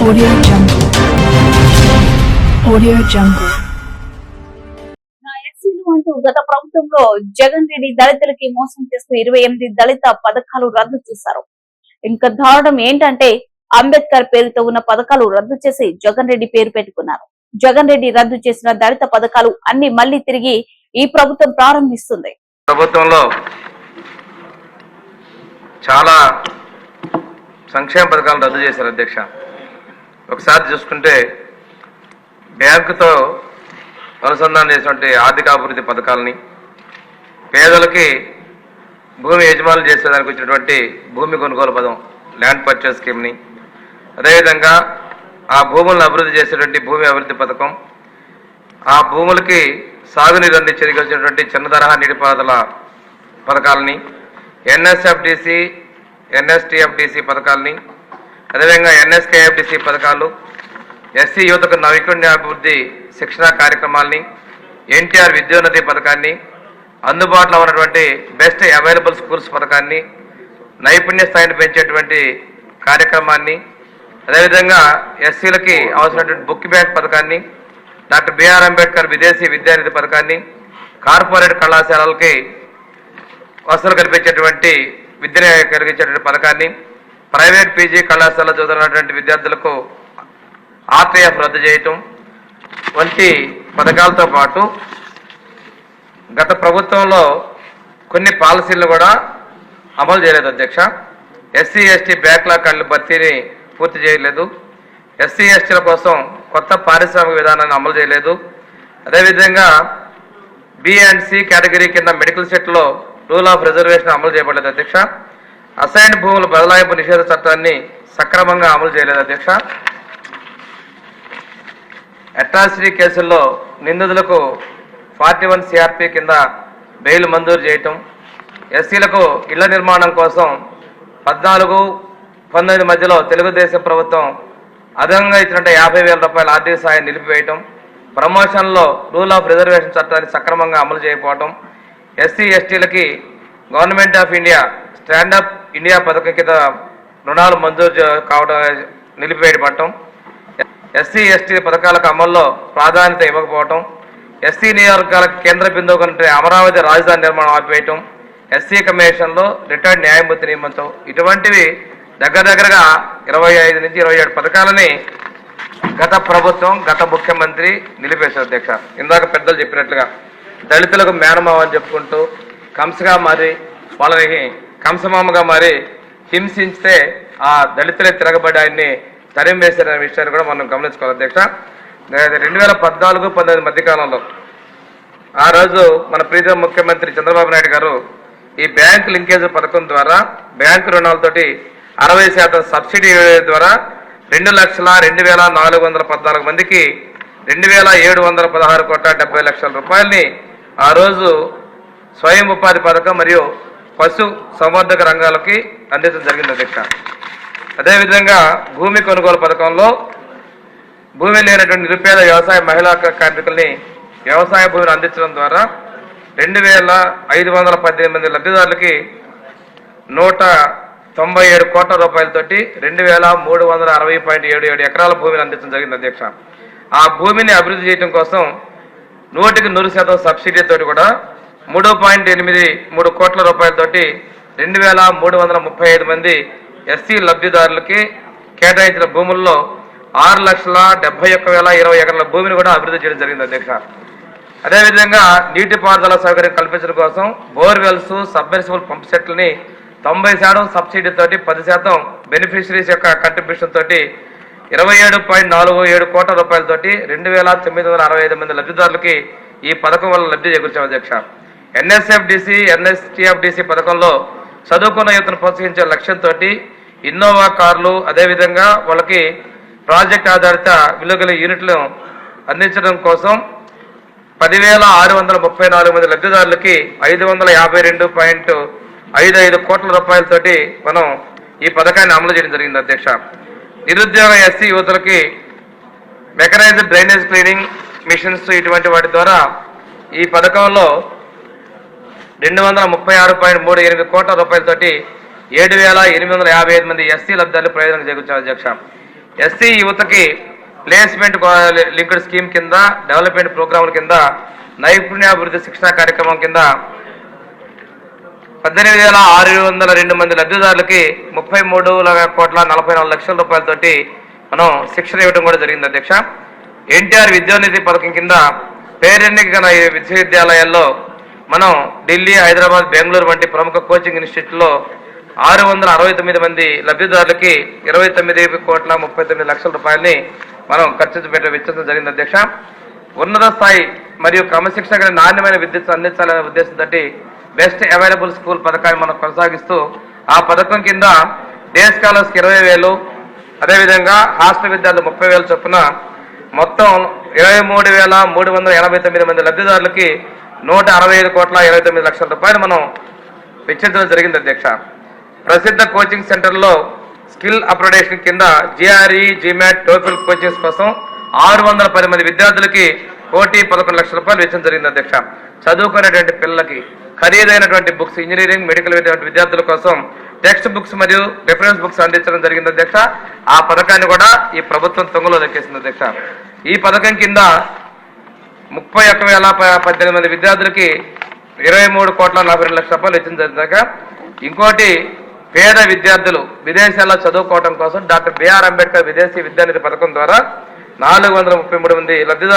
Audio Jungle. Audio Jungle. ఎస్సీలు అంటూ గత ప్రభుత్వంలో జగన్ రెడ్డి దళితులకి మోసం చేస్తూ 28 దళిత పథకాలు రద్దు చేశారు. ఇంకా దారుణం ఏంటంటే అంబేద్కర్ పేరుతో ఉన్న పథకాలు రద్దు చేసి జగన్ రెడ్డి పేరు పెట్టుకున్నారు. జగన్ రెడ్డి రద్దు చేసిన దళిత పథకాలు అన్ని మళ్లీ తిరిగి ఈ ప్రభుత్వం ప్రారంభిస్తుంది. ప్రభుత్వంలో చాలా సంక్షేమ పథకాలను రద్దు చేశారు అధ్యక్ష. ఒకసారి చూసుకుంటే బ్యాంకుతో అనుసంధానం చేసినటువంటి ఆర్థికాభివృద్ధి పథకాలని, పేదలకి భూమి యజమానులు చేసేదానికి వచ్చినటువంటి భూమి కొనుగోలు పథకం ల్యాండ్ పర్చేస్ స్కీమ్ని, అదేవిధంగా ఆ భూములను అభివృద్ధి చేసేటువంటి భూమి అభివృద్ధి పథకం, ఆ భూములకి సాగునీరు అందించేందుకు వచ్చినటువంటి చిన్న తరహా నీటిపారుదల పథకాలని, ఎన్ఎస్ఎఫ్డిసి ఎన్ఎస్టిఎఫ్డిసి పథకాలని, అదేవిధంగా ఎన్ఎస్కేఎఫ్డిసి పథకాలు, ఎస్సీ యువతకు నైపుణ్యాభివృద్ధి శిక్షణ కార్యక్రమాలని, ఎన్టీఆర్ విద్యోన్నతి పథకాన్ని, అందుబాటులో ఉన్నటువంటి బెస్ట్ అవైలబుల్ స్కూల్స్ పథకాన్ని, నైపుణ్య స్థాయిని పెంచేటువంటి కార్యక్రమాన్ని, అదేవిధంగా ఎస్సీలకి అవసరమైనటువంటి బుక్ బ్యాంక్ పథకాన్ని, డాక్టర్ బిఆర్ అంబేద్కర్ విదేశీ విద్యానిధి పథకాన్ని, కార్పొరేట్ కళాశాలలకి వసతులు కల్పించేటువంటి విద్యను కలిగించేటువంటి పథకాన్ని, ప్రైవేట్ పీజీ కళాశాలలో చదువుతున్నటువంటి విద్యార్థులకు ఆర్టీఎఫ్ రద్దు చేయటం వంటి పథకాలతో పాటు గత ప్రభుత్వంలో కొన్ని పాలసీలను కూడా అమలు చేయలేదు అధ్యక్ష. ఎస్సీ ఎస్టీ బ్యాక్లాగ్ కళ్ళు భర్తీని పూర్తి చేయలేదు. ఎస్సీ ఎస్టీల కోసం కొత్త పారిశ్రామిక విధానాన్ని అమలు చేయలేదు. అదేవిధంగా బి అండ్ సి కేటగిరీ కింద మెడికల్ సెట్లో రూల్ ఆఫ్ రిజర్వేషన్ అమలు చేయబడలేదు అధ్యక్ష. అసైన్ భూముల బదలాయింపు నిషేధ చట్టాన్ని సక్రమంగా అమలు చేయలేదు అధ్యక్ష. అట్రాసిటీ కేసుల్లో నిందితులకు 41 సిఆర్పి కింద బెయిల్ మంజూరు చేయటం, ఎస్సీలకు ఇళ్ల నిర్మాణం కోసం 14-19 మధ్యలో తెలుగుదేశం ప్రభుత్వం అదనంగా ఇచ్చినట్టు 50,000 రూపాయల ఆర్థిక సాయం నిలిపివేయటం, ప్రమోషన్లో రూల్ ఆఫ్ రిజర్వేషన్ చట్టాన్ని సక్రమంగా అమలు చేయకపోవటం, ఎస్సీ ఎస్టీలకి government of India stand up India పథకం కింద రుణాలు మంజూరు కావడం నిలిపివేయబడటం, ఎస్సీ ఎస్టీ పథకాలకు అమల్లో ప్రాధాన్యత ఇవ్వకపోవటం, ఎస్సీ నియోజకవర్గాలకు కేంద్ర బిందువు కంటే అమరావతి రాజధాని నిర్మాణం ఆపివేయటం, ఎస్సీ కమిషన్లో రిటైర్డ్ న్యాయమూర్తి నియమించడం, ఇటువంటివి దగ్గరగా 25 నుంచి 27 పథకాలని గత ప్రభుత్వం గత ముఖ్యమంత్రి నిలిపేశారు అధ్యక్ష. ఇందాక పెద్దలు చెప్పినట్లుగా దళితులకు మేనమావ అని చెప్పుకుంటూ కంసగా మారి వాళ్ళని కంసమామగా మారి హింసిస్తే ఆ దళితులే తిరగబడి ఆయన్ని తరిం వేశారనే విషయాన్ని కూడా మనం గమనించుకోవాలి అధ్యక్ష. 2014-19 మధ్యకాలంలో ఆ రోజు మన ప్రీతం ముఖ్యమంత్రి చంద్రబాబు నాయుడు గారు ఈ బ్యాంక్ లింకేజ్ పథకం ద్వారా బ్యాంకు రుణాలతోటి 60% సబ్సిడీ ద్వారా 2,02,414 మందికి 2,716,70,00,000 రూపాయలని ఆ రోజు స్వయం ఉపాధి పథకం మరియు పశు సంవర్ధక రంగాలకి అందించడం జరిగింది అధ్యక్ష. అదేవిధంగా భూమి కొనుగోలు పథకంలో భూమి లేనటువంటి నిరుపేద వ్యవసాయ మహిళా కార్మికుల్ని వ్యవసాయ భూమిని అందించడం ద్వారా 2,518 లబ్ధిదారులకి 197 కోట్ల రూపాయలతోటి 2,360.77 ఎకరాల భూమిని అందించడం జరిగింది అధ్యక్ష. ఆ భూమిని అభివృద్ధి చేయడం కోసం 100% సబ్సిడీతో కూడా 3.83 కోట్ల రూపాయలతోటి 2,335 మంది ఎస్సీ లబ్ధిదారులకి కేటాయించిన భూముల్లో 6,71,020 ఎకరాల భూమిని కూడా అభివృద్ధి చేయడం జరిగింది అధ్యక్ష. అదేవిధంగా నీటిపారుదల సౌకర్యం కల్పించడం కోసం బోర్వెల్స్, సబ్మెర్సిబుల్ పంప్ సెట్లని 90% సబ్సిడీ తోటి 10% బెనిఫిషరీస్ యొక్క కంట్రిబ్యూషన్ తోటి 27.47 కోట్ల రూపాయలతోటి 2,965 మంది లబ్ధిదారులకి ఈ పథకం వల్ల లబ్ధి చేకూర్చాం అధ్యక్ష. ఎన్ఎస్ఎఫ్డిసి ఎన్ఎస్టిఎఫ్డిసి పథకంలో చదువుకున్న యువతను ప్రోత్సహించే లక్ష్యంతో ఇన్నోవా కార్లు, అదేవిధంగా వాళ్ళకి ప్రాజెక్ట్ ఆధారిత విలువగల యూనిట్లు అందించడం కోసం 10,634 మంది లబ్ధిదారులకి 552.55 కోట్ల రూపాయలతోటి మనం ఈ పథకాన్ని అమలు చేయడం జరిగింది అధ్యక్ష. నిరుద్యోగ ఎస్సీ యువతులకి మెకనైజ్డ్ డ్రైనేజ్ క్లీనింగ్ మిషన్స్ ఇటువంటి వాటి ద్వారా ఈ పథకంలో 236.38 కోట్ల రూపాయలతోటి 7,855 మంది ఎస్సీ లబ్ధాలు ప్రయోజనం చేకూర్చారు అధ్యక్ష. ఎస్సీ యువతకి ప్లేస్మెంట్ లింక్డ్ స్కీమ్ కింద, డెవలప్మెంట్ ప్రోగ్రాముల కింద, నైపుణ్యాభివృద్ధి శిక్షణ కార్యక్రమం కింద 18,602 మంది లబ్ధిదారులకి 33,44,00,000 రూపాయలతోటి మనం శిక్షణ ఇవ్వడం కూడా జరిగింది అధ్యక్ష. ఎన్టీఆర్ విద్యానిధి పథకం కింద పేరెన్నిక గల ఈ విశ్వవిద్యాలయాల్లో మనం ఢిల్లీ, హైదరాబాద్, బెంగళూరు వంటి ప్రముఖ కోచింగ్ ఇన్స్టిట్యూట్లో 669 మంది లబ్ధిదారులకి 29,39,00,000 రూపాయలని మనం ఖర్చు వెచ్చించడం జరిగింది అధ్యక్ష. ఉన్నత స్థాయి మరియు క్రమశిక్షణ గల నాణ్యమైన విద్యుత్ అందించాలనే ఉద్దేశంతో బెస్ట్ అవైలబుల్ స్కూల్ పథకాన్ని మనం కొనసాగిస్తూ ఆ పథకం కింద డే స్కాలర్స్కి 20,000, అదేవిధంగా హాస్టల్ విద్యార్థులు 30,000 చొప్పున మొత్తం 23,389 మంది లబ్ధిదారులకి 165,29,00,000 రూపాయలు మనం వెచ్చించడం జరిగింది అధ్యక్ష. ప్రసిద్ధ కోచింగ్ సెంటర్లో స్కిల్ అప్గ్రేడేషన్ కింద జిఆర్ఈ, జిమాట్, టోఫిల్ కోచింగ్స్ కోసం 610 మంది విద్యార్థులకి 1,11,00,000 రూపాయలు వెచ్చడం జరిగింది అధ్యక్ష. చదువుకునేటువంటి పిల్లలకి ఖరీదైనటువంటి బుక్స్, ఇంజనీరింగ్, మెడికల్ విద్యార్థుల కోసం టెక్స్ట్ బుక్స్ మరియు రిఫరెన్స్ బుక్స్ అందించడం జరిగింది అధ్యక్ష. ఆ పథకాన్ని కూడా ఈ ప్రభుత్వం తొంగలో దక్కేసింది అధ్యక్ష. ఈ పథకం కింద 31,018 మంది విద్యార్థులకి 23,42,00,000 రూపాయలు వెచ్చడం జరిగింది. ఇంకోటి పేద విద్యార్థులు విదేశాల్లో చదువుకోవడం కోసం డాక్టర్ బిఆర్ అంబేద్కర్ విదేశీ విద్యానిధి పథకం ద్వారా 433 మంది లబ్ధిదారులు